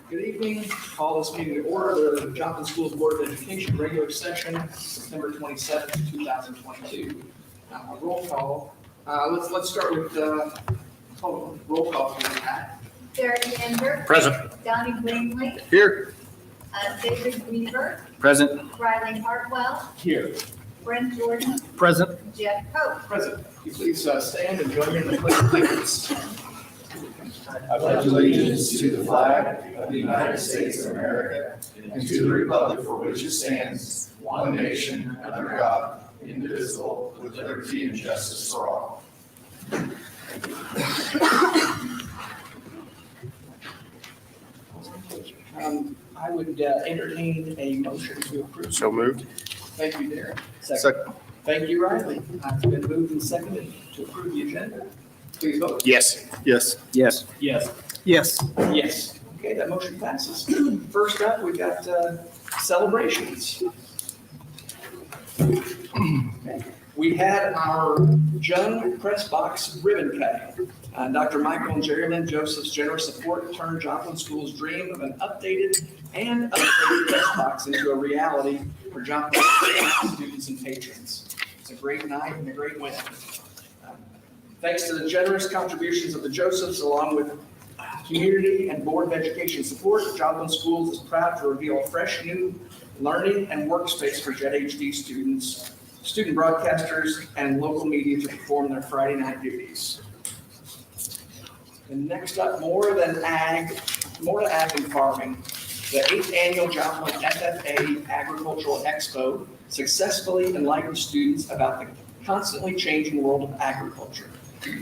Good evening. Call this meeting to order. The Joplin Schools Board of Education regular session, September 27th, 2022. Roll call. Let's start with roll call for that. Derek Amber. Present. Donnie Greenlee. Here. David Weaver. Present. Riley Hartwell. Here. Brent Jordan. Present. Jeff Cope. Present. Can you please stand and join me in the pledge of allegiance? I pledge allegiance to the flag of the United States of America and to the republic for which it stands, one nation, under God, indivisible, with liberty and justice for all. I would entertain a motion to approve. So moved. Thank you, Derek. Second. Thank you, Riley. It's been moved and seconded to approve the agenda. Please vote. Yes. Yes. Yes. Yes. Yes. Yes. Okay, that motion passes. First up, we've got celebrations. We had our Jung Press Box ribbon cutting. Dr. Michael and Jerry Lynn Joseph's generous support turned Joplin School's dream of an updated and upgraded press box into a reality for Joplin students and patrons. It's a great night and a great win. Thanks to the generous contributions of the Josephs, along with community and Board of Education support, Joplin Schools is proud to reveal a fresh new learning and workspace for JETHD students, student broadcasters, and local media to perform their Friday night duties. And next up, more to ag and farming. The 8th annual Joplin FFA Agricultural Expo successfully enlightened students about the constantly changing world of agriculture.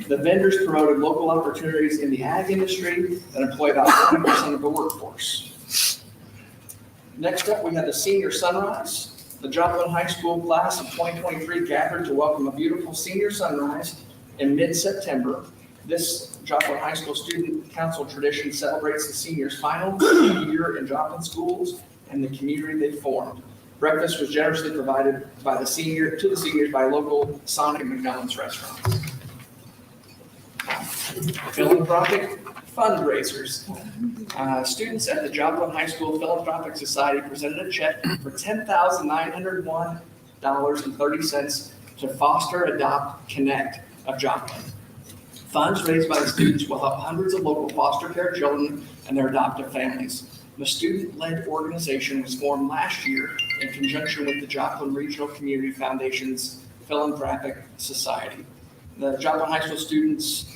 The vendors promoted local opportunities in the ag industry that employ about 20% of the workforce. Next up, we have the Senior Sunrise. The Joplin High School class of 2023 gathered to welcome a beautiful senior sunrise in mid-September. This Joplin High School Student Council tradition celebrates the seniors' final year in Joplin schools and the community they formed. Breakfast was generously provided by the seniors by local Sonic and McDonald's restaurants. Philanthropic fundraisers. Students at the Joplin High School Philanthropic Society presented a check for $10,901.30 to Foster, Adopt, Connect of Joplin. Funds raised by the students will help hundreds of local foster care children and their adoptive families. The student-led organization was formed last year in conjunction with the Joplin Regional Community Foundation's Philanthropic Society. The Joplin High School students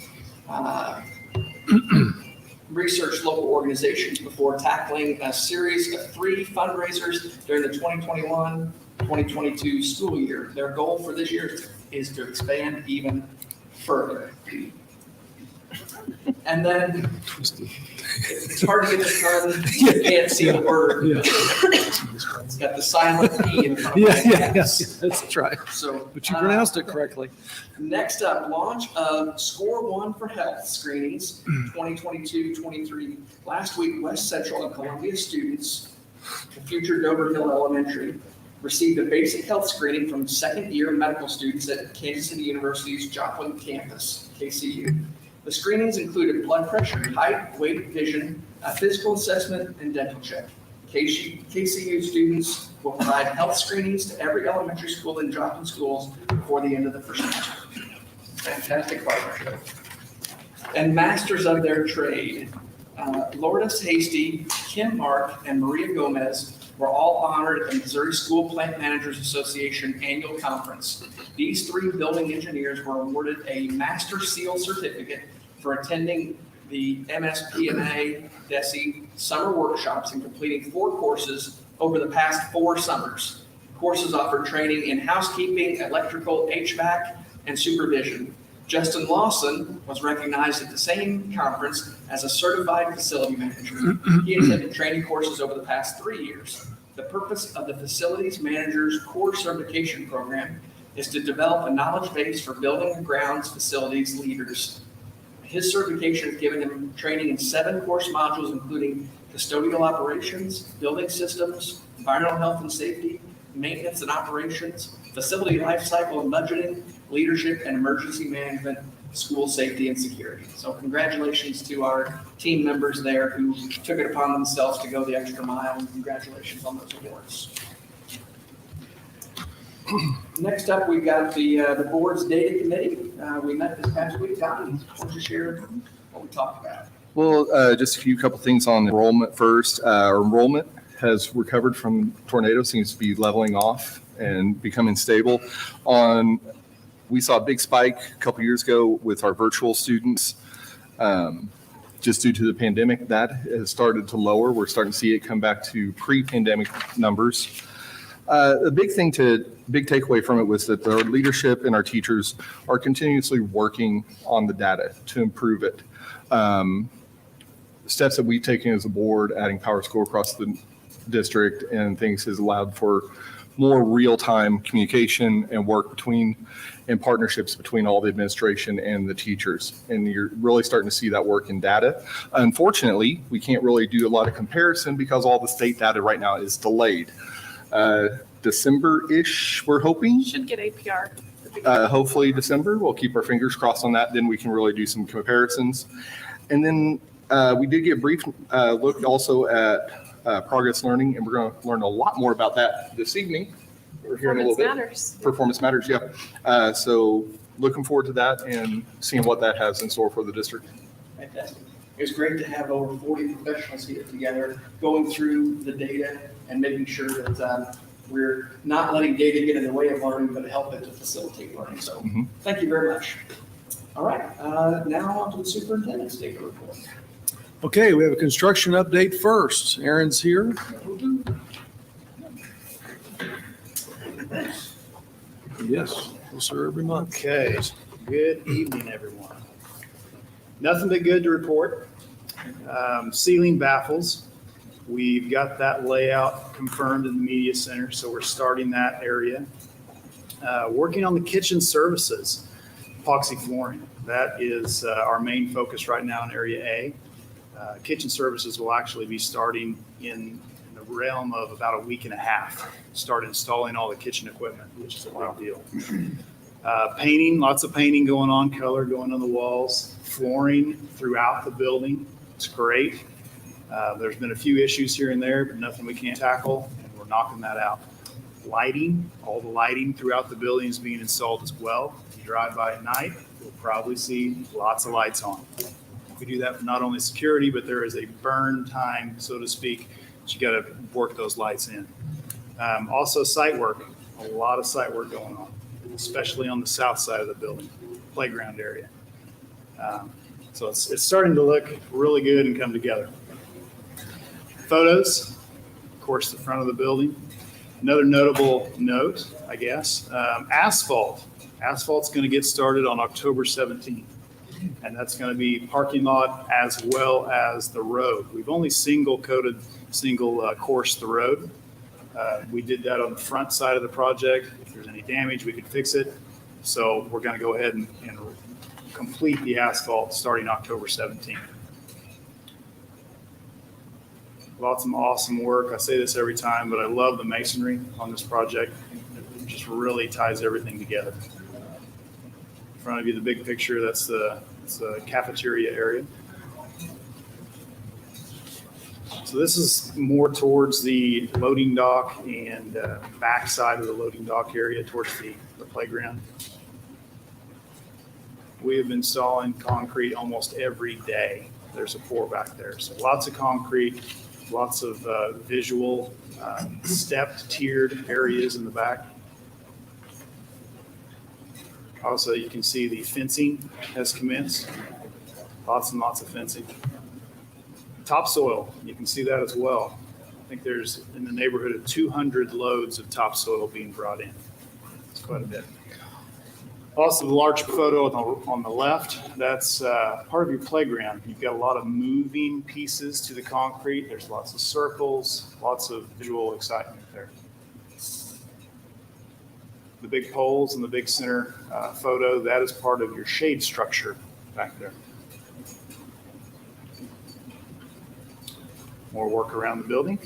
researched local organizations before tackling a series of 3 fundraisers during the 2021-2022 school year. Their goal for this year is to expand even further. And then it's hard to get this done. You can't see the word. Yeah. It's got the silent P in front of it. Yes. Let's try. So, But you pronounced it correctly. Next up, launch of Score One for Health screenings 2022-23. Last week, West Central and Columbia students, the future Dover Hill Elementary, received a basic health screening from second-year medical students at Kansas City University's Joplin campus, KCU. The screenings included blood pressure, height, weight, vision, a physical assessment, and dental check. KCU students will provide health screenings to every elementary school in Joplin schools before the end of the first semester. Fantastic partnership. And masters of their trade. Lourdes Hasty, Kim Mark, and Maria Gomez were all honored at the Missouri School Plant Managers Association annual conference. These 3 building engineers were awarded a Master Seal certificate for attending the MSPMA DESE summer workshops and completing 4 courses over the past 4 summers. Courses offered training in housekeeping, electrical, HVAC, and supervision. Justin Lawson was recognized at the same conference as a certified facility manager. He attended training courses over the past 3 years. The purpose of the Facilities Manager's Core Certification Program is to develop a knowledge base for building and grounds facilities leaders. His certification has given him training in 7 course modules, including custodial operations, building systems, environmental health and safety, maintenance and operations, facility life cycle and budgeting, leadership and emergency management, school safety and security. So congratulations to our team members there who took it upon themselves to go the extra mile, and congratulations on those awards. Next up, we've got the board's data committee. We met this past week. Tommy, why don't you share what we talked about? Well, just a couple things on enrollment first. Our enrollment has recovered from tornado, seems to be leveling off and becoming stable. We saw a big spike a couple years ago with our virtual students. Just due to the pandemic, that has started to lower. We're starting to see it come back to pre-pandemic numbers. The big takeaway from it was that our leadership and our teachers are continuously working on the data to improve it. Steps that we've taken as a board, adding PowerSchool across the district and things, has allowed for more real-time communication and work and partnerships between all the administration and the teachers. And you're really starting to see that work in data. Unfortunately, we can't really do a lot of comparison because all the state data right now is delayed. December-ish, we're hoping. Should get APR. Hopefully December. We'll keep our fingers crossed on that. Then we can really do some comparisons. And then we did get a brief look also at progress learning, and we're going to learn a lot more about that this evening. We're hearing a little bit. Matters. Performance matters, yeah. So looking forward to that and seeing what that has in store for the district. Fantastic. It was great to have over 40 professionals here together, going through the data and making sure that we're not letting data get in the way of learning, but help it to facilitate learning. So thank you very much. All right, now on to the superintendent's data report. Okay, we have a construction update first. Aaron's here. Yes, we'll serve every month. Okay, good evening, everyone. Nothing but good to report. Ceiling baffles. We've got that layout confirmed in the media center, so we're starting that area. Working on the kitchen services, epoxy flooring. That is our main focus right now in Area A. Kitchen services will actually be starting in the realm of about a week and a half. Start installing all the kitchen equipment, which is a big deal. Painting, lots of painting going on, color going on the walls, flooring throughout the building. It's great. There's been a few issues here and there, but nothing we can't tackle, and we're knocking that out. Lighting, all the lighting throughout the building is being installed as well. If you drive by at night, you'll probably see lots of lights on. We do that for not only security, but there is a burn time, so to speak, that you got to work those lights in. Also site work, a lot of site work going on, especially on the south side of the building, playground area. So it's starting to look really good and come together. Photos, of course, the front of the building. Another notable note, I guess, asphalt. Asphalt's going to get started on October 17th. And that's going to be parking lot as well as the road. We've only single coursed the road. We did that on the front side of the project. If there's any damage, we could fix it. So we're going to go ahead and complete the asphalt starting October 17th. Lots of awesome work. I say this every time, but I love the masonry on this project. It just really ties everything together. In front of you, the big picture, that's the cafeteria area. So this is more towards the loading dock and back side of the loading dock area towards the playground. We have been installing concrete almost every day. There's a pour back there. So lots of concrete, lots of visual stepped, tiered areas in the back. Also, you can see the fencing has commenced. Lots and lots of fencing. Topsoil, you can see that as well. I think there's in the neighborhood of 200 loads of topsoil being brought in. It's quite a bit. Also, the large photo on the left, that's part of your playground. You've got a lot of moving pieces to the concrete. There's lots of circles, lots of visual excitement there. The big poles in the big center photo, that is part of your shade structure back there. More work around the building.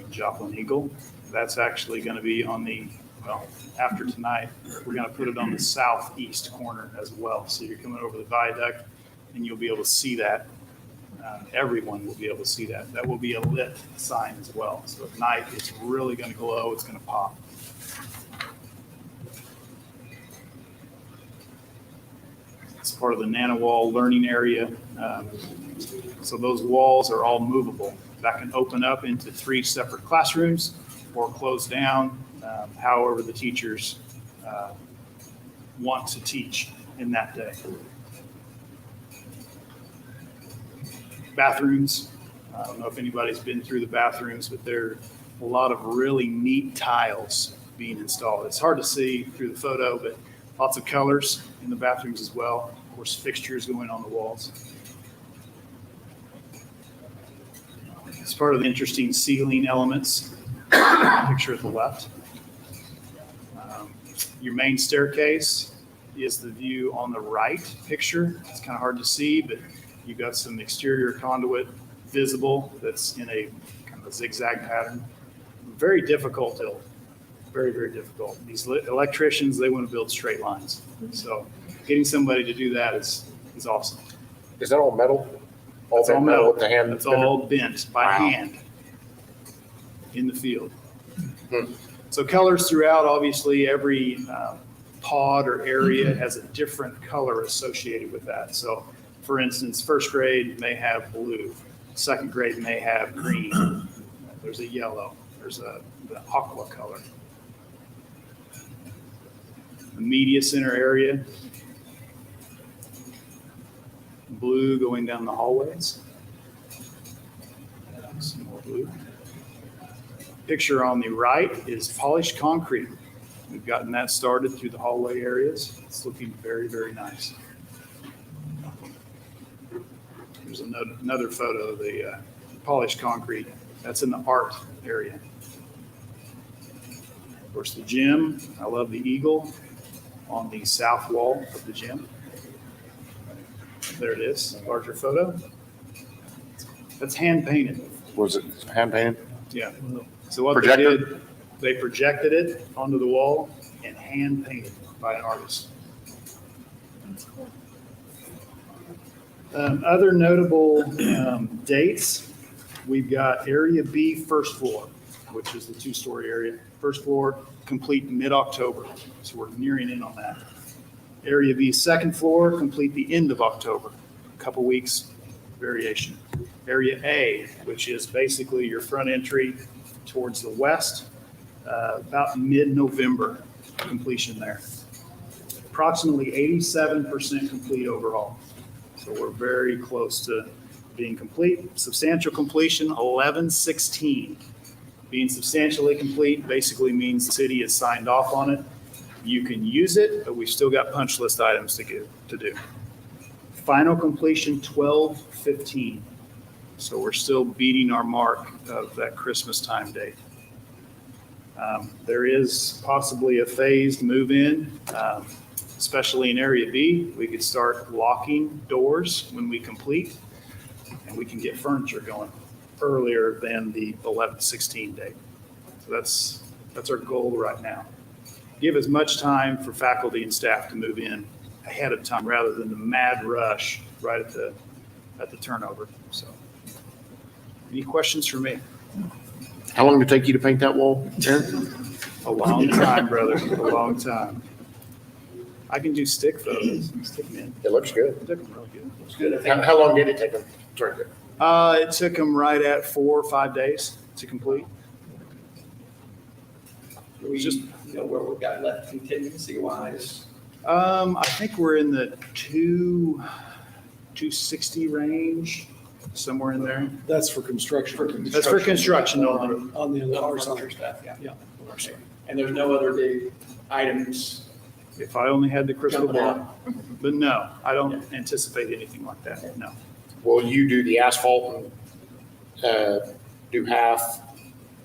Joplin Eagle, that's actually going to be on the well, after tonight, we're going to put it on the southeast corner as well. So you're coming over the viaduct and you'll be able to see that. Everyone will be able to see that. That will be a lit sign as well. So at night, it's really going to glow. It's going to pop. It's part of the NanoWall learning area. So those walls are all movable. That can open up into 3 separate classrooms or close down, however the teachers want to teach in that day. Bathrooms. I don't know if anybody's been through the bathrooms, but there are a lot of really neat tiles being installed. It's hard to see through the photo, but lots of colors in the bathrooms as well. Of course, fixtures going on the walls. It's part of the interesting ceiling elements. Picture at the left. Your main staircase is the view on the right picture. It's kind of hard to see, but you've got some exterior conduit visible that's in a kind of a zigzag pattern. Very difficult to build. Very, very difficult. These electricians, they want to build straight lines. So getting somebody to do that is awesome. Is that all metal? It's all metal. With the hand? It's all bent by Wow. hand in the field. So colors throughout, obviously every pod or area has a different color associated with that. So for instance, first grade may have blue, second grade may have green, there's a yellow, there's the aqua color. The media center area, blue going down the hallways. Some more blue. Picture on the right is polished concrete. We've gotten that started through the hallway areas. It's looking very, very nice. There's another photo of the polished concrete. That's in the art area. Of course, the gym. I love the eagle on the south wall of the gym. There it is, larger photo. That's hand painted. Was it hand painted? Yeah. So what Projector? they did, they projected it onto the wall and hand painted by an artist. Other notable dates, we've got Area B first floor, which is the 2-story area. First floor complete mid-October, so we're nearing in on that. Area B second floor complete the end of October, a couple weeks variation. Area A, which is basically your front entry towards the west, about mid-November completion there. Approximately 87% complete overall. So we're very close to being complete. Substantial completion, 11/16. Being substantially complete basically means the city has signed off on it. You can use it, but we've still got punch list items to do. Final completion, 12/15. So we're still beating our mark of that Christmas time date. There is possibly a phased move-in, especially in Area B. We could start locking doors when we complete, and we can get furniture going earlier than the 11/16 date. So that's our goal right now. Give as much time for faculty and staff to move in ahead of time rather than the mad rush right at the turnover. So, any questions for me? How long did it take you to paint that wall, Aaron? A long time, brother, a long time. I can do stick photos. Stick them in. It looks good. It took them really good. It's good. I think How long did it take them? Sorry. It took them right at 4 or 5 days to complete. we just know where we've got left contingency wise. I think we're in the 260 range, somewhere in there. That's for construction. That's for construction only. On the Other other furniture side. stuff, yeah. Yeah. Okay. And there's no other big items If I only had the crystal jumping ball. out? But no, I don't anticipate anything like that, no. Will you do the asphalt and do half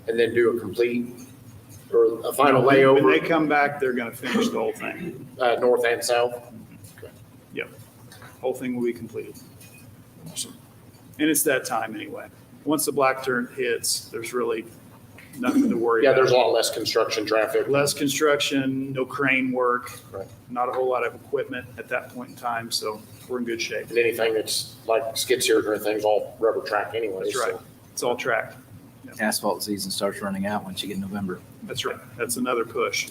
and then do a complete or a final When they layover, come back, they're gonna finish the whole thing. north and south? Yep. Whole thing will be completed. And it's that time anyway. Once the black turn hits, there's really nothing to worry Yeah, about. there's a lot less construction traffic. Less construction, no crane work, Right. not a whole lot of equipment at that point in time, so we're in good shape. And anything that's like skid steers or anything's all rubber track anyway. That's right. It's all tracked. Asphalt season starts running out once you get November. That's right. That's another push.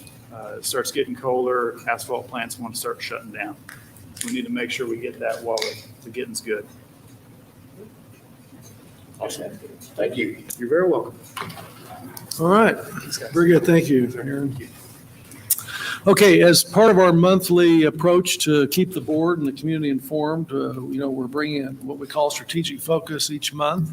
It starts getting colder, asphalt plants want to start shutting down. We need to make sure we get that while the getting's good. Awesome. Thank you. You're very welcome. All right, very good, thank you, Aaron. Okay, as part of our monthly approach to keep the board and the community informed, we're bringing in what we call strategic focus each month.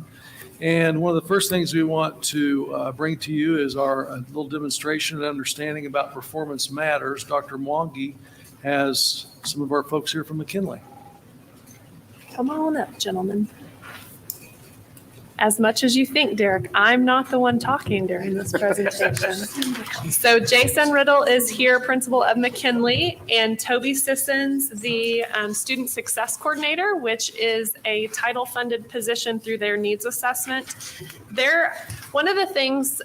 And one of the first things we want to bring to you is our little demonstration and understanding about performance matters. Dr. Mwangi has some of our folks here from McKinley. Come on up, gentlemen. As much as you think, Derek, I'm not the one talking during this presentation. So Jason Riddle is here, principal of McKinley, and Toby Sissons, the student success coordinator, which is a title-funded position through their needs assessment. One of the things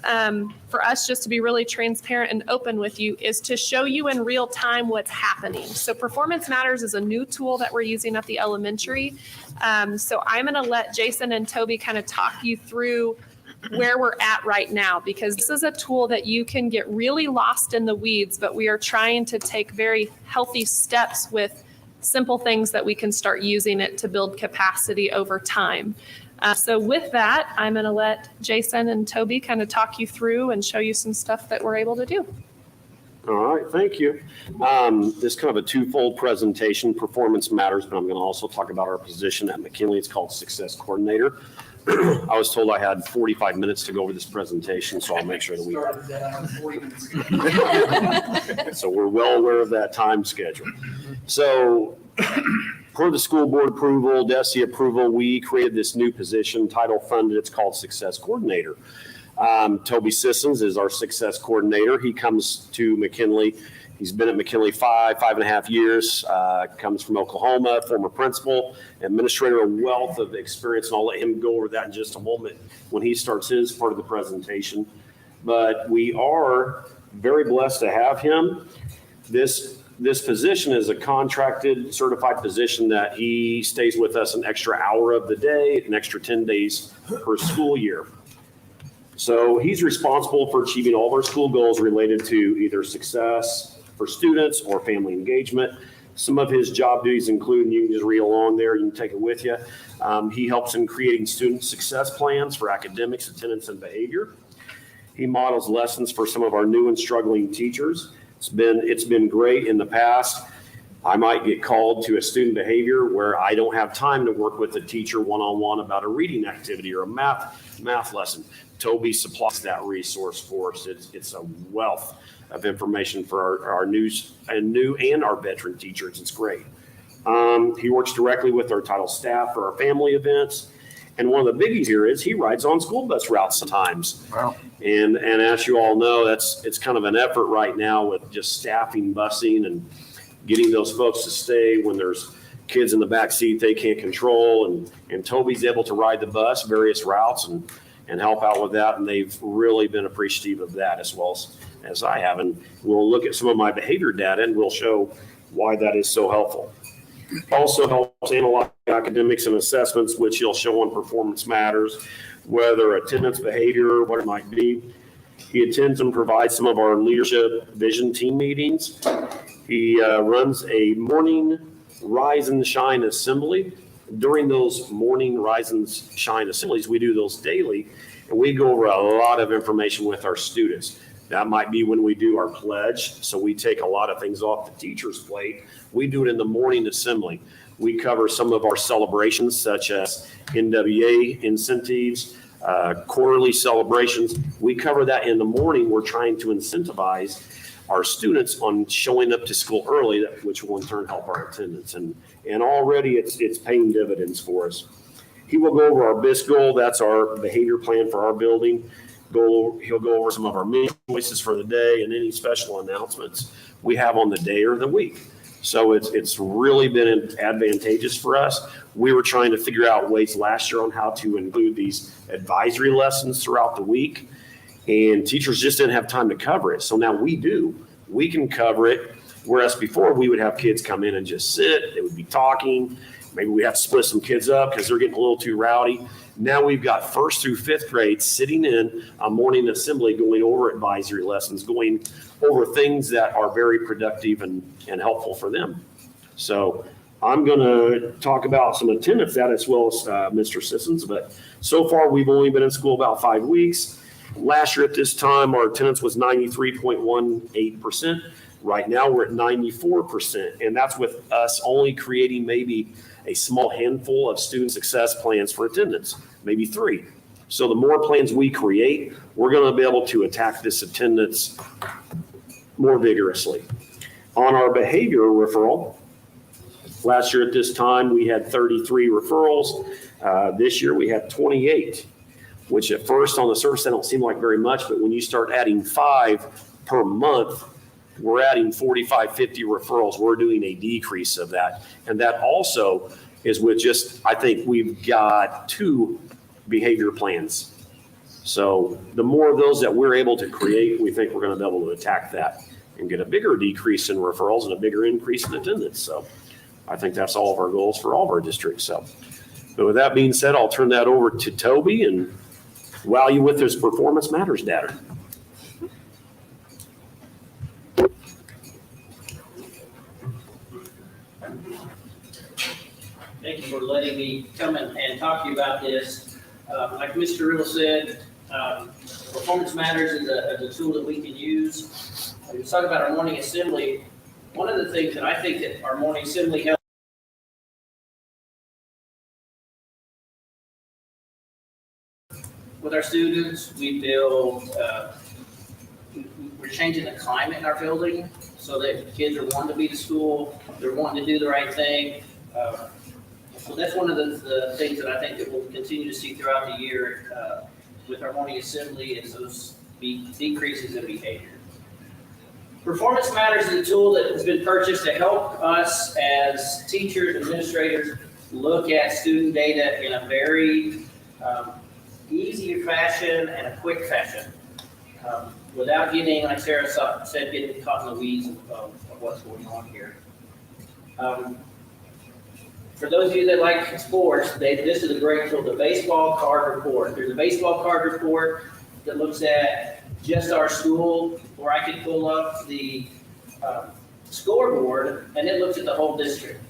for us, just to be really transparent and open with you, is to show you in real time what's happening. So Performance Matters is a new tool that we're using at the elementary. So I'm going to let Jason and Toby kind of talk you through where we're at right now, because this is a tool that you can get really lost in the weeds, but we are trying to take very healthy steps with simple things that we can start using it to build capacity over time. So with that, I'm going to let Jason and Toby kind of talk you through and show you some stuff that we're able to do. All right, thank you. This is kind of a twofold presentation, Performance Matters, but I'm going to also talk about our position at McKinley. It's called Success Coordinator. I was told I had 45 minutes to go over this presentation, so I'll make sure that we Started that 40 minutes ago. So we're well aware of that time schedule. So per the school board approval, DESE approval, we created this new position, title funded. It's called Success Coordinator. Toby Sissons is our success coordinator. He comes to McKinley. He's been at McKinley five and a half years, comes from Oklahoma, former principal, administrator, a wealth of experience, and I'll let him go over that in just a moment when he starts his part of the presentation. But we are very blessed to have him. This position is a contracted, certified position that he stays with us an extra hour of the day, an extra 10 days per school year. So he's responsible for achieving all of our school goals related to either success for students or family engagement. Some of his job duties include, and you can just read along there, you can take it with you. He helps in creating student success plans for academics, attendance, and behavior. He models lessons for some of our new and struggling teachers. It's been great in the past. I might get called to a student behavior where I don't have time to work with a teacher one-on-one about a reading activity or a math lesson. Toby supplies that resource for us. It's a wealth of information for our new and our veteran teachers. It's great. He works directly with our title staff for our family events. And one of the biggies here is he rides on school bus routes sometimes. Wow. And as you all know, it's kind of an effort right now with just staffing busing and getting those folks to stay when there's kids in the back seat they can't control. And Toby's able to ride the bus various routes and help out with that. And they've really been appreciative of that as well as I have. And we'll look at some of my behavior data and we'll show why that is so helpful. Also helps analyze academics and assessments, which he'll show on Performance Matters, whether attendance, behavior, what it might be. He attends and provides some of our leadership vision team meetings. He runs a morning Rise and Shine assembly. During those morning Rise and Shine assemblies, we do those daily, and we go over a lot of information with our students. That might be when we do our pledge, so we take a lot of things off the teacher's plate. We do it in the morning assembly. We cover some of our celebrations, such as NWA incentives, quarterly celebrations. We cover that in the morning. We're trying to incentivize our students on showing up to school early, which will in turn help our attendance. And already it's paying dividends for us. He will go over our BIS goal. That's our behavior plan for our building. He'll go over some of our main choices for the day and any special announcements we have on the day or the week. So it's really been advantageous for us. We were trying to figure out ways last year on how to include these advisory lessons throughout the week. and teachers just didn't have time to cover it. So now we do. We can cover it, whereas before we would have kids come in and just sit. They would be talking. Maybe we have to split some kids up because they're getting a little too rowdy. Now we've got 1st through 5th grade sitting in a morning assembly, going over advisory lessons, going over things that are very productive and helpful for them. So I'm going to talk about some attendance data as well as Mr. Sissons, but so far we've only been in school about 5 weeks. Last year at this time, our attendance was 93.18%. Right now we're at 94%, and that's with us only creating maybe a small handful of student success plans for attendance, maybe 3. So the more plans we create, we're going to be able to attack this attendance more vigorously. On our behavioral referral, last year at this time, we had 33 referrals. This year we had 28, which at first on the surface, they don't seem like very much, but when you start adding 5 per month, we're adding 45, 50 referrals. We're doing a decrease of that. And that also is with just, I think we've got 2 behavior plans. So the more of those that we're able to create, we think we're going to be able to attack that and get a bigger decrease in referrals and a bigger increase in attendance. So I think that's all of our goals for all of our districts. So, but with that being said, I'll turn that over to Toby and wow you with his performance matters data. Thank you for letting me come in and talk to you about this. Like Mr. Riddle said, Performance Matters is a tool that we can use. We talk about our morning assembly. One of the things that I think that our morning assembly helps with our students, we build, we're changing the climate in our building so that kids are wanting to be to school, they're wanting to do the right thing. So that's one of the things that I think that we'll continue to see throughout the year with our morning assembly is those decreases in behavior. Performance Matters is a tool that has been purchased to help us as teachers, administrators, look at student data in a very easy fashion and a quick fashion without getting, like Sarah said, getting caught in the weeds of what's going on here. For those of you that like sports, this is a great tool, the baseball card report. There's a baseball card report that looks at just our school, where I can pull up the scoreboard, and it looks at the whole district.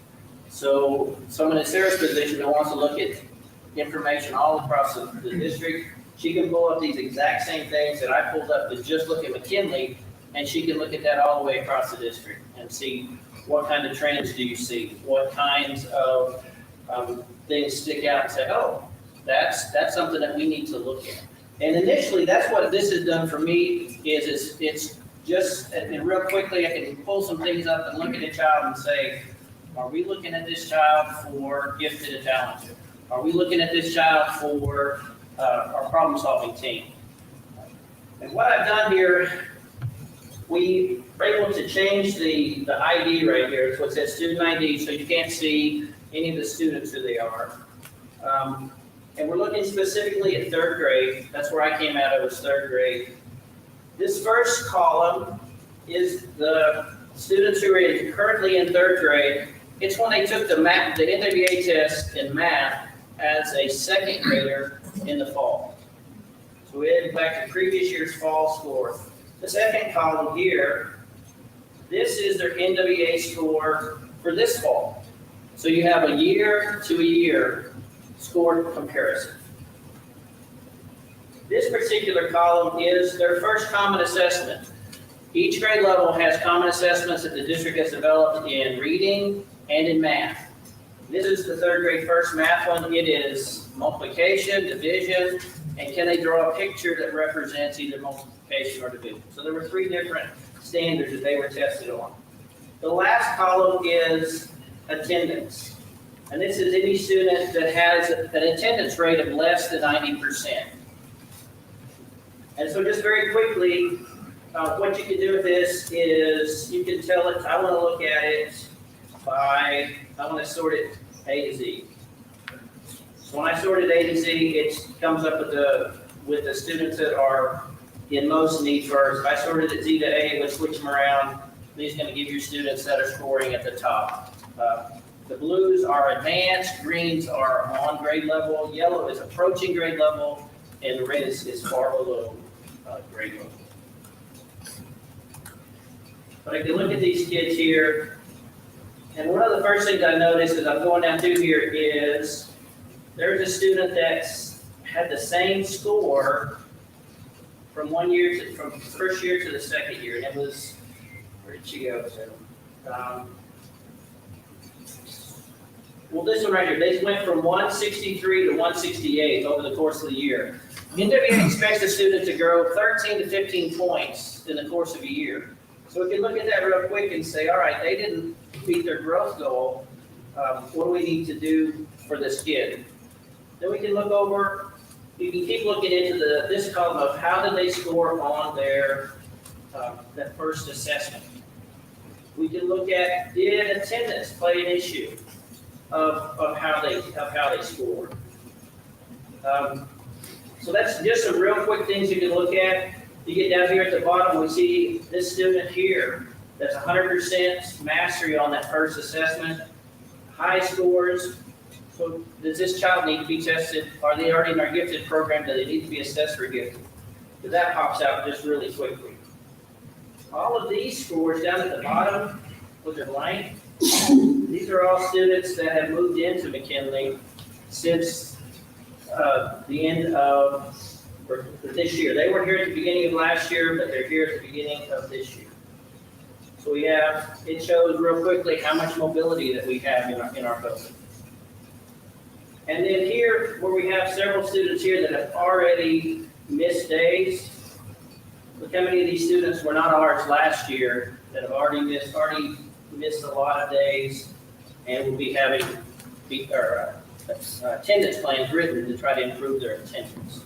So someone in Sarah's position that wants to look at information all across the district, she can pull up these exact same things that I pulled up to just look at McKinley, and she can look at that all the way across the district and see what kind of trends do you see, what kinds of things stick out and say, oh, that's something that we need to look at. And initially, that's what this has done for me is it's just, and real quickly, I can pull some things up and look at a child and say, are we looking at this child for gifted and talented? Are we looking at this child for our problem-solving team? And what I've done here, we were able to change the ID right here. So it says student ID, so you can't see any of the students who they are. And we're looking specifically at 3rd grade. That's where I came out of, was 3rd grade. This first column is the students who are currently in 3rd grade. It's when they took the NWA test in math as a 2nd grader in the fall. So we head back to previous year's fall score. The second column here, this is their NWA score for this fall. So you have a year to a year score comparison. This particular column is their first common assessment. Each grade level has common assessments that the district has developed in reading and in math. This is the 3rd grade first math one. It is multiplication, division, and can they draw a picture that represents either multiplication or division. So there were 3 different standards that they were tested on. The last column is attendance. And this is any student that has an attendance rate of less than 90%. And so just very quickly, what you can do with this is you can tell it, I want to look at it by, I want to sort it A to Z. So when I sort it A to Z, it comes up with the students that are in most need first. If I sorted at Z to A, would switch them around. These are going to give your students that are scoring at the top. The blues are advanced, greens are on grade level, yellow is approaching grade level, and the red is far below grade level. But if you look at these kids here, and one of the first things I noticed as I'm going down through here is there's a student that's had the same score from from first year to the second year, and it was, where did she go to? Well, this one right here, they went from 163 to 168 over the course of the year. NWA expects a student to grow 13 to 15 points in the course of a year. So we can look at that real quick and say, all right, they didn't meet their growth goal. What do we need to do for this kid? Then we can look over, you can keep looking into this column of how did they score on their that first assessment. We can look at, did attendance play an issue of how they scored? So that's just some real quick things you can look at. You get down here at the bottom, we see this student here that's 100% mastery on that first assessment, high scores. So does this child need to be tested? Are they already in our gifted program? Do they need to be assessed for gifted? Because that pops out just really quickly. All of these scores down at the bottom, which are blank, these are all students that have moved into McKinley since the end of this year. They were here at the beginning of last year, but they're here at the beginning of this year. So we have, it shows real quickly how much mobility that we have in our building. And then here, where we have several students here that have already missed days. Look how many of these students were not ours last year that have already missed a lot of days and will be having attendance plans written to try to improve their attendance.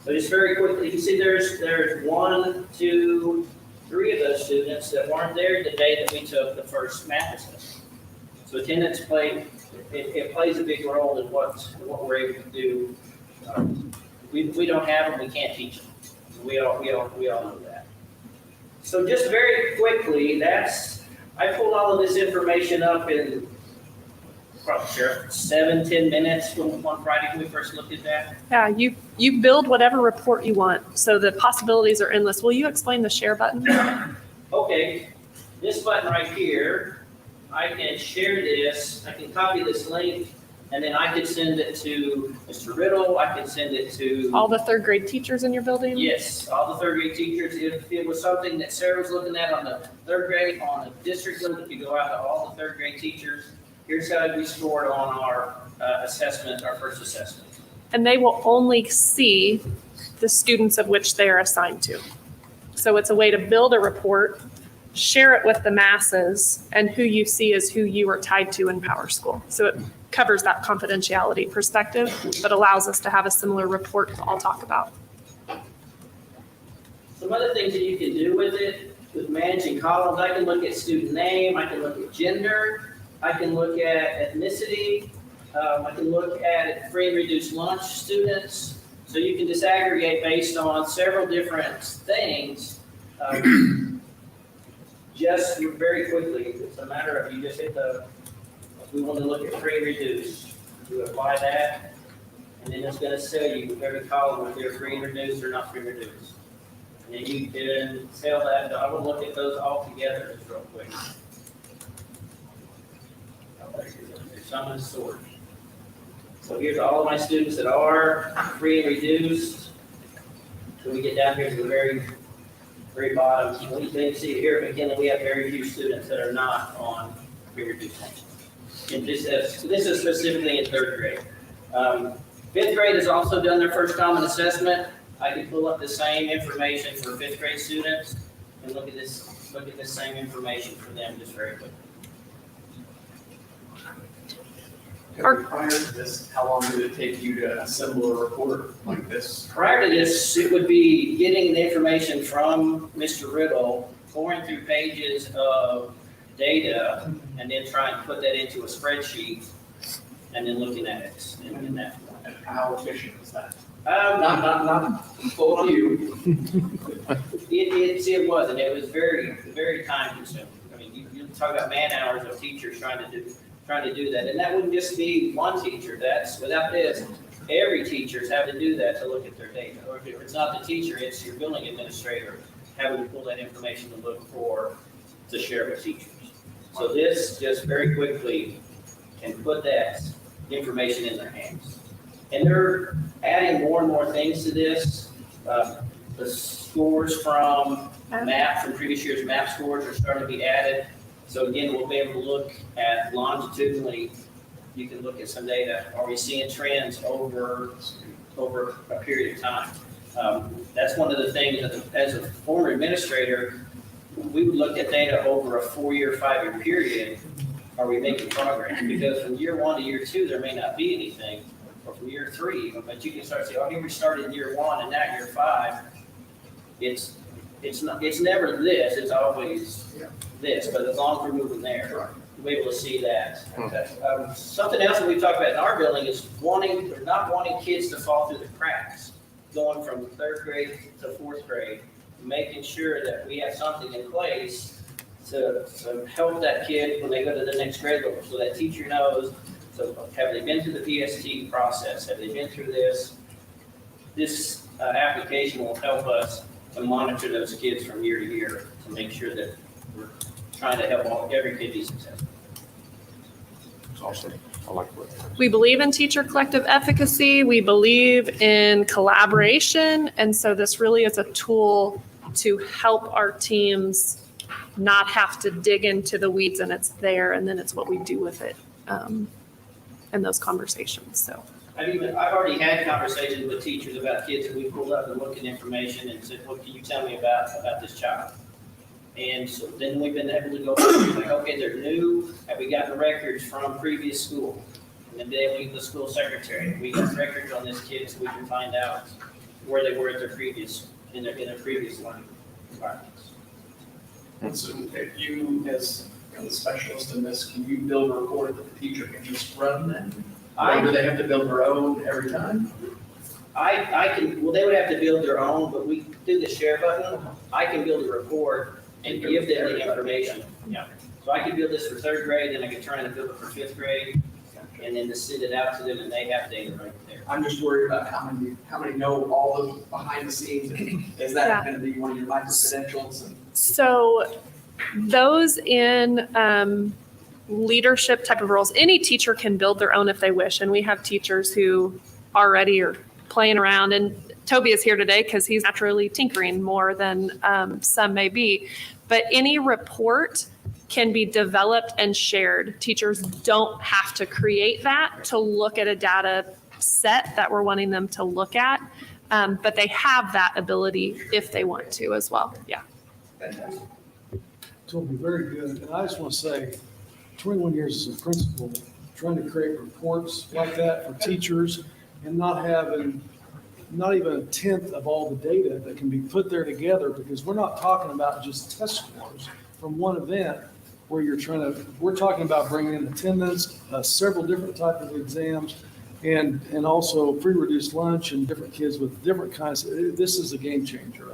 So just very quickly, you can see there's 1, 2, 3 of those students that weren't there the day that we took the first math assessment. So attendance it plays a big role in what we're able to do. If we don't have them, we can't teach them. We all know that. So just very quickly, I pulled all of this information up in probably 7-10 minutes one Friday when we first looked at that. Yeah, you build whatever report you want, so the possibilities are endless. Will you explain the share button? Okay, this button right here, I can share this, I can copy this link, and then I could send it to Mr. Riddle, I could send it to All the third grade teachers in your building? yes, all the third grade teachers. If it was something that Sarah was looking at on the third grade, on the district level, if you go out to all the third grade teachers, here's how we scored on our assessment, our first assessment. And they will only see the students of which they are assigned to. So it's a way to build a report, share it with the masses, and who you see is who you are tied to in Power School. So it covers that confidentiality perspective, but allows us to have a similar report to all talk about. Some other things that you can do with it, with managing columns, I can look at student name, I can look at gender, I can look at ethnicity, I can look at free and reduced lunch students. So you can disaggregate based on several different things. Just very quickly, it's a matter of you just hit we want to look at free and reduced. You apply that, and then it's going to tell you every column if they're free and reduced or not free and reduced. And then you can tell that, I will look at those all together just real quick. There's some in sort. So here's all of my students that are free and reduced. So we get down here to the very bottom. What you can see here at McKinley, we have very few students that are not on free reduced lunch. And this is specifically in third grade. Fifth grade has also done their first common assessment. I can pull up the same information for fifth grade students and look at this same information for them just very quickly. Prior to this, how long did it take you to assemble a report like this? Prior to this, it would be getting the information from Mr. Riddle, pouring through pages of data, and then trying to put that into a spreadsheet. and then looking at it in that form. And how efficient is that? Not Full of you. It was, and it was very, very time consuming. I mean, you talk about man hours of teachers trying to do that, and that wouldn't just be one teacher. That's, without this, every teacher's having to do that to look at their data. Or if it's not the teacher, it's your building administrator having to pull that information to look for, to share with teachers. So this just very quickly can put that information in their hands. And they're adding more and more things to this. The scores from from previous year's MAP scores are starting to be added. So again, we'll be able to look at longitudinally. You can look at some data. Are we seeing trends over a period of time? That's one of the things that as a former administrator, we would look at data over a 4-year, 5-year period. Are we making progress? Because from year 1 to year 2, there may not be anything, or from year 3, but you can start to say, oh, here we started in year 1 and now year 5. It's never this, it's always this, but as long as we're moving there, we'll be able to see that. Something else that we've talked about in our building is not wanting kids to fall through the cracks, going from 3rd grade to 4th grade, making sure that we have something in place to help that kid when they go to the next grade level, so that teacher knows, so have they been through the VST process? Have they been through this? This application will help us to monitor those kids from year to year to make sure that we're trying to help every kid be successful. It's awesome. I like it. We believe in teacher collective efficacy. We believe in collaboration. And so this really is a tool to help our teams not have to dig into the weeds, and it's there, and then it's what we do with it in those conversations. So I've already had conversations with teachers about kids that we pulled up and looked at information and said, what can you tell me about this child? And so then we've been able to go through, like, okay, they're new. Have we gotten records from previous school? And then they leave the school secretary. We got records on this kid so we can find out where they were at their previous learning environments. And so if you, as the specialist in this, can you build a report that the teacher can just run then? Or do they have to build their own every time? I can, well, they would have to build their own, but we do the share button. I can build a report and give them the information. Yeah. So I can build this for 3rd grade, and I can try and build it for 5th grade, and then just send it out to them, and they have data right there. I'm just worried about how many know all the behind the scenes. Is that going to be one of your micro credentials? So those in leadership type of roles, any teacher can build their own if they wish. And we have teachers who already are playing around. And Toby is here today because he's naturally tinkering more than some may be. But any report can be developed and shared. Teachers don't have to create that to look at a data set that we're wanting them to look at. But they have that ability if they want to as well. Yeah. Fantastic. Toby, very good. And I just want to say, 21 years as a principal, trying to create reports like that for teachers and not having not even a tenth of all the data that can be put there together, because we're not talking about just test scores from one event where we're talking about bringing in attendance, several different types of exams, and also pre-reduced lunch and different kids with different kinds. This is a game changer.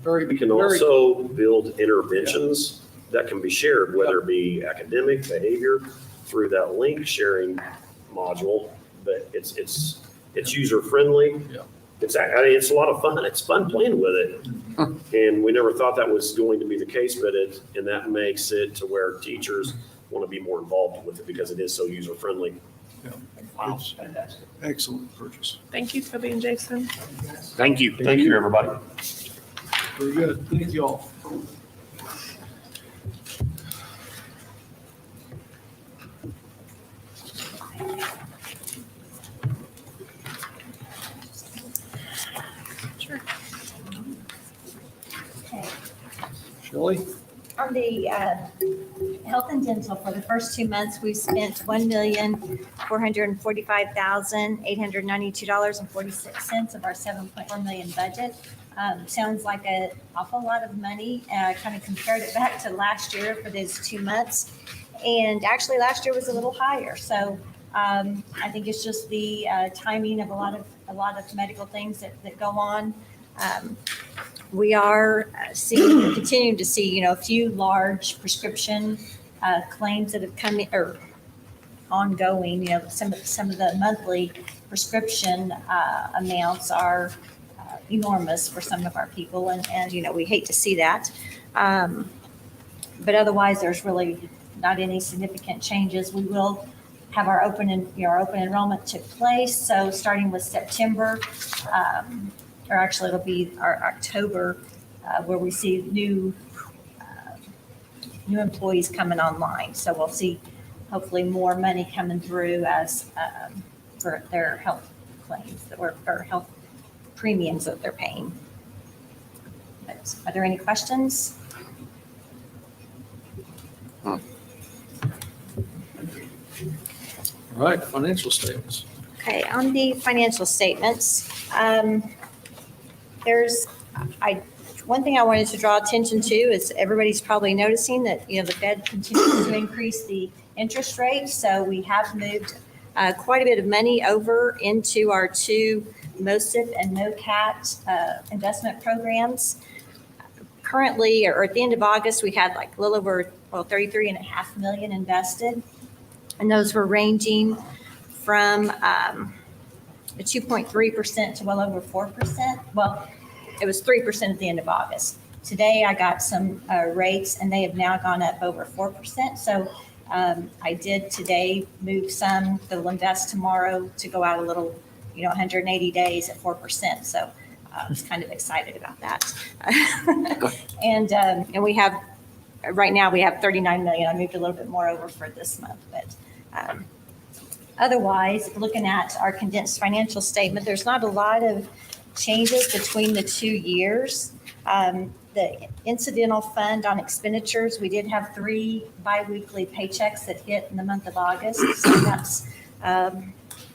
We can also build interventions that can be shared, whether it be academic behavior through that link sharing module, but it's user friendly. Yeah. It's a lot of fun. It's fun playing with it. And we never thought that was going to be the case, but that makes it to where teachers want to be more involved with it because it is so user friendly. Yeah. Wow, It's fantastic. excellent purchase. Thank you, Toby and Jason. Thank you. Thank you, everybody. Very good. Thank you all. Sure. Shelley? On the health and dental, for the first 2 months, we spent $1,445,892.46 of our $7.4 million budget. Sounds like an awful lot of money. Kind of compared it back to last year for those 2 months. And actually last year was a little higher. So I think it's just the timing of a lot of medical things that go on. We are continuing to see, a few large prescription claims that have come in, or ongoing. Some of the monthly prescription amounts are enormous for some of our people, and we hate to see that. But otherwise, there's really not any significant changes. We will have our open enrollment took place. So starting with September, or actually it'll be our October, where we see new employees coming online. So we'll see hopefully more money coming through as for their health claims or health premiums that they're paying. But are there any questions? All right, financial statements. Okay, on the financial statements, one thing I wanted to draw attention to is everybody's probably noticing that, the Fed continues to increase the interest rate. So we have moved quite a bit of money over into our two MOSIP and NOCAT investment programs. Currently, or at the end of August, we had like a little over, $33.5 million invested. And those were ranging from 2.3% to well over 4%. Well, it was 3% at the end of August. Today, I got some rates, and they have now gone up over 4%. So I did today move some that will invest tomorrow to go out a little, 180 days at 4%. So I was kind of excited about that. And we have, right now, we have 39 million. I moved a little bit more over for this month, but otherwise, looking at our condensed financial statement, there's not a lot of changes between the 2 years. The incidental fund on expenditures, we did have 3 biweekly paychecks that hit in the month of August. So that's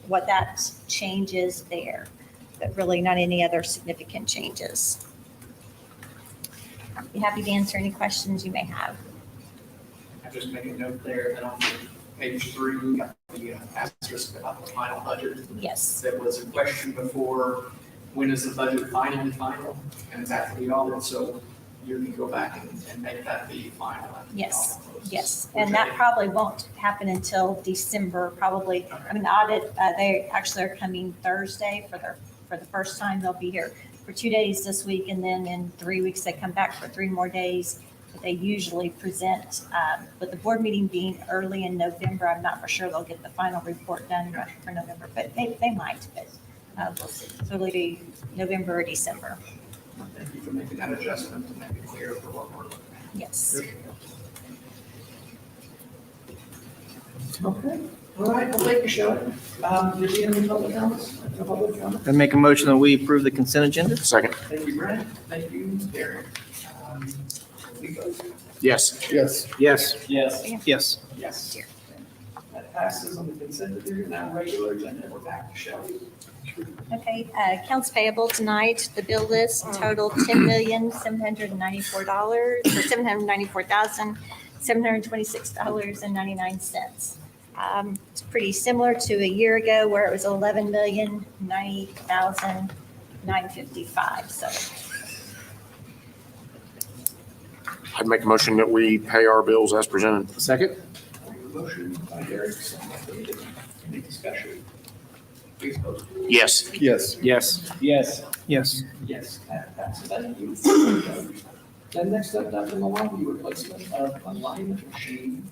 what that change is there, but really not any other significant changes. I'd be happy to answer any questions you may have. I just make a note there that on page 3, we got the asterisk about the final budget. Yes. There was a question before, when is the budget finally final? And it's after the audit, so you can go back and make that the final. Yes, yes. And that probably won't happen until December, probably. I mean, the audit, they actually are coming Thursday for the first time. They'll be here for 2 days this week, and then in 3 weeks, they come back for 3 more days. But they usually present, with the board meeting being early in November, I'm not for sure they'll get the final report done for November, but they might, but we'll see. So it'll be November or December. Thank you for making that adjustment to make it clear for what we're looking at. Yes. Okay, all right, well, thank you, Shelley. Did you have any public comments? No public comments? I make a motion that we approve the consent agenda. Second. Thank you, Brent. Thank you, Derek. We vote. Yes. Yes. Yes. Yes. Yes. Yes. That passes on the consent agenda. Now regular agenda, we're back to Shelley. Okay, accounts payable tonight, the bill list totaled $10,794, or $794,726.99. It's pretty similar to a year ago where it was $11,090,955. So I'd make a motion that we pay our bills as presented. Second? Motion by Derek, second by David. Any discussion? Please vote. Yes. Yes. Yes. Yes. Yes. Yes, that passes. Thank you. Then next up, Dr. Maloney, replacement of alignment machine.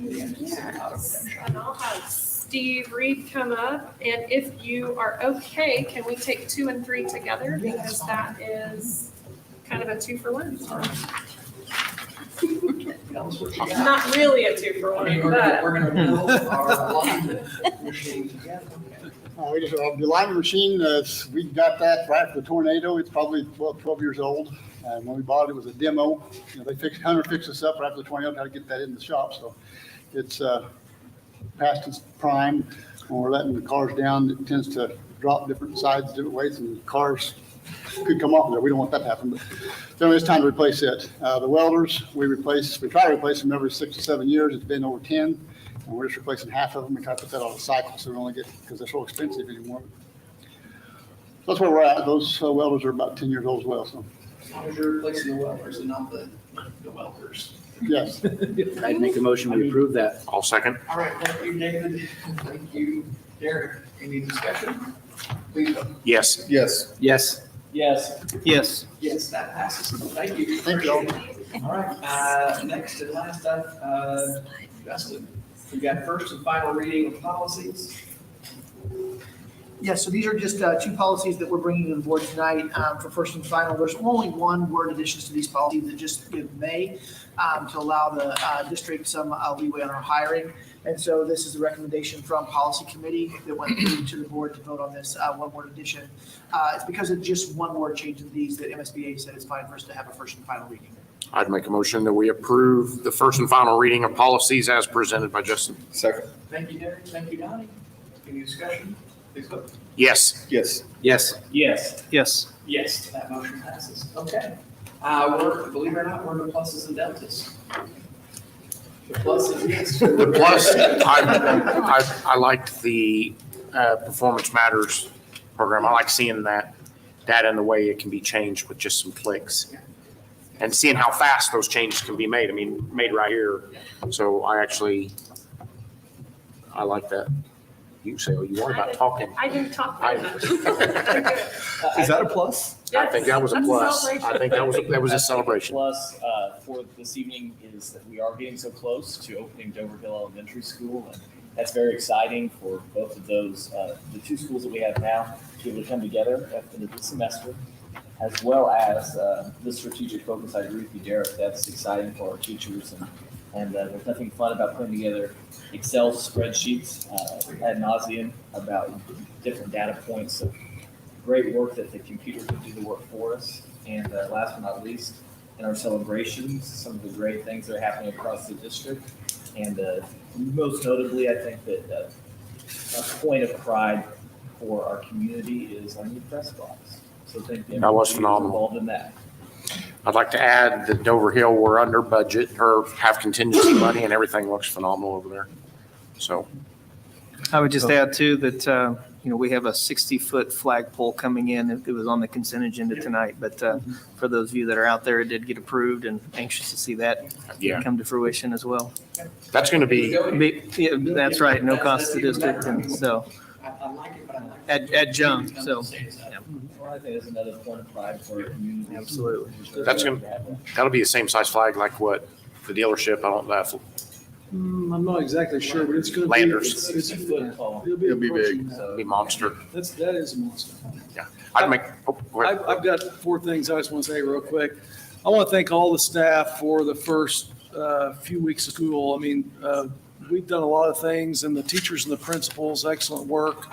Yes. And I'll have Steve Reed come up, and if you are okay, can we take 2 and 3 together? Because that is kind of a 2-for-1. Tell us what you got. Not really a I mean, 2-for-1, we're but. gonna build our alignment machine together. The alignment machine, we got that right after the tornado. It's probably 12 years old. And when we bought it, it was a demo. Hunter fixed us up right after the tornado, how to get that in the shop. So it's past its prime. When we're letting the cars down, it tends to drop different sides, different ways, and cars could come off there. We don't want that to happen. But so it's time to replace it. The welders, we try to replace them every 6 to 7 years. It's been over 10. And we're just replacing half of them and try to put that on a cycle, so we only get, because they're so expensive anymore. So that's where we're at. Those welders are about 10 years old as well, so, As long as you're replacing the welders and not the welders. yes. I'd make a motion to approve that. I'll second. All right, thank you, David. Thank you, Derek. Any discussion? Please vote. Yes. Yes. Yes. Yes. Yes. Yes, that passes. Thank you. Thank you all. All right, next and last up, Justin, we got first and final reading of policies. Yes, so these are just two policies that we're bringing to the board tonight for first and final. There's only one word additions to these policies that just give may to allow the district some leeway on our hiring. And so this is a recommendation from policy committee that went through to the board to vote on this one word addition. It's because of just one word change in these that MSBA said it's fine for us to have a first and final reading. I'd make a motion that we approve the first and final reading of policies as presented by Justin. Second. Thank you, Derek. Thank you, Donnie. Any discussion? Please vote. Yes. Yes. Yes. Yes. Yes. Yes, that motion passes. Okay. Believe it or not, we're the pluses and deltas. The pluses, yes. The plus, I liked the Performance Matters program. I like seeing that data and the way it can be changed with just some clicks. And seeing how fast those changes can be made. I mean, made right here. So I like that. You say, oh, you are about talking. I didn't talk. Is that a plus? I think that was a That's plus. celebration. I think that was a celebration. Plus, for this evening is that we are getting so close to opening Dover Hill Elementary School, and that's very exciting for both of those, the two schools that we have now, to be able to come together at the end of the semester, as well as the strategic focus. I agree with you, Derek. That's exciting for our teachers, and there's nothing fun about putting together Excel spreadsheets ad nauseum about different data points. So great work that the computer can do the work for us. And last but not least, in our celebrations, some of the great things that are happening across the district. And most notably, I think that a point of pride for our community is our new press box. So thank you. That was phenomenal. Involved in that. I'd like to add that Dover Hill, we're under budget or have contingency money and everything looks phenomenal over there. So. I would just add too that, we have a 60-foot flagpole coming in. It was on the consent agenda tonight, but for those of you that are out there, it did get approved and anxious to see that come to fruition as well. That's going to be. Yeah, that's right. No cost to the district. And so I like it, but I like it. at Jump. So Well, I think that's another point of pride for our community. Absolutely. That'll be the same size flag like what the dealership, I don't know. I'm not exactly sure, but it's going to be. Landers. It's 60 foot tall. It'll be big. It'll be monster. That is a monster. Yeah. I'd make, go ahead. I've got 4 things I just want to say real quick. I want to thank all the staff for the first few weeks of school. I mean, we've done a lot of things, and the teachers and the principals, excellent work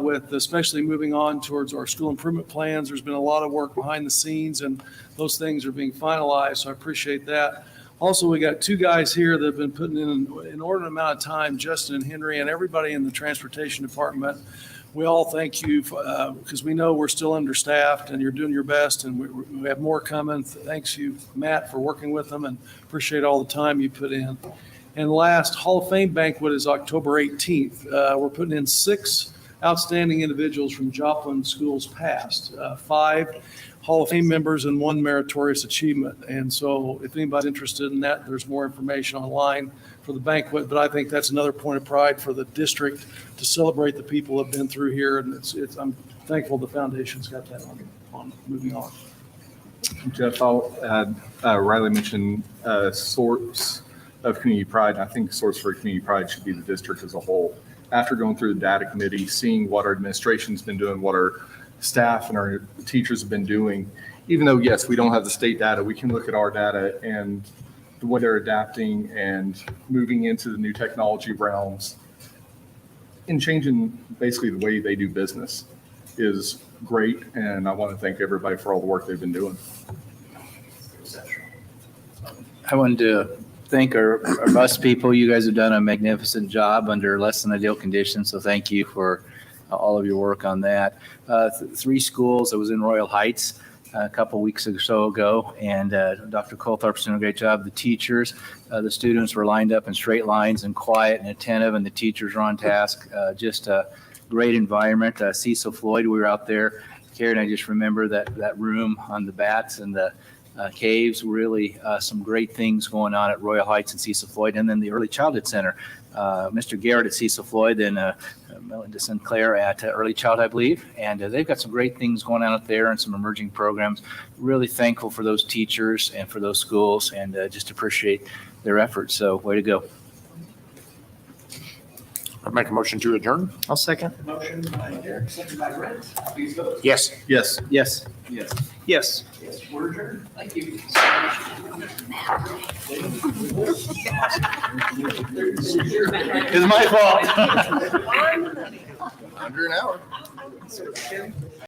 with especially moving on towards our school improvement plans. There's been a lot of work behind the scenes, and those things are being finalized, so I appreciate that. Also, we got 2 guys here that have been putting in an inordinate amount of time, Justin and Henry, and everybody in the transportation department. We all thank you because we know we're still understaffed and you're doing your best, and we have more coming. Thanks you, Matt, for working with them, and appreciate all the time you put in. And last, Hall of Fame banquet is October 18th. We're putting in 6 outstanding individuals from Joplin schools past, 5 Hall of Fame members and 1 meritorious achievement. And so if anybody's interested in that, there's more information online for the banquet. But I think that's another point of pride for the district to celebrate the people that have been through here. And I'm thankful the foundation's got that on moving on. Jeff, Riley mentioned source of community pride. I think source for community pride should be the district as a whole. After going through the data committee, seeing what our administration's been doing, what our staff and our teachers have been doing, even though, yes, we don't have the state data, we can look at our data and the way they're adapting and moving into the new technology realms and changing basically the way they do business is great. And I want to thank everybody for all the work they've been doing. I wanted to thank our bus people. You guys have done a magnificent job under less than ideal conditions. So thank you for all of your work on that. 3 schools. I was in Royal Heights. a couple weeks or so ago, and Dr. Coltharp's doing a great job. The teachers, the students were lined up in straight lines and quiet and attentive, and the teachers were on task. Just a great environment. Cecil Floyd, we were out there. Carrie and I just remember that room on the bats and the caves, really some great things going on at Royal Heights and Cecil Floyd, and then the Early Childhood Center. Mr. Garrett at Cecil Floyd, then Melinda Sinclair at Early Child, I believe, and they've got some great things going on up there and some emerging programs. Really thankful for those teachers and for those schools, and just appreciate their efforts. So way to go. I'd make a motion to adjourn. I'll second. Motion by Derek, second by Brent. Please vote. Yes. Yes. Yes. Yes. Yes. Yes, we're adjourned. Thank you. It's my fault. Under an hour.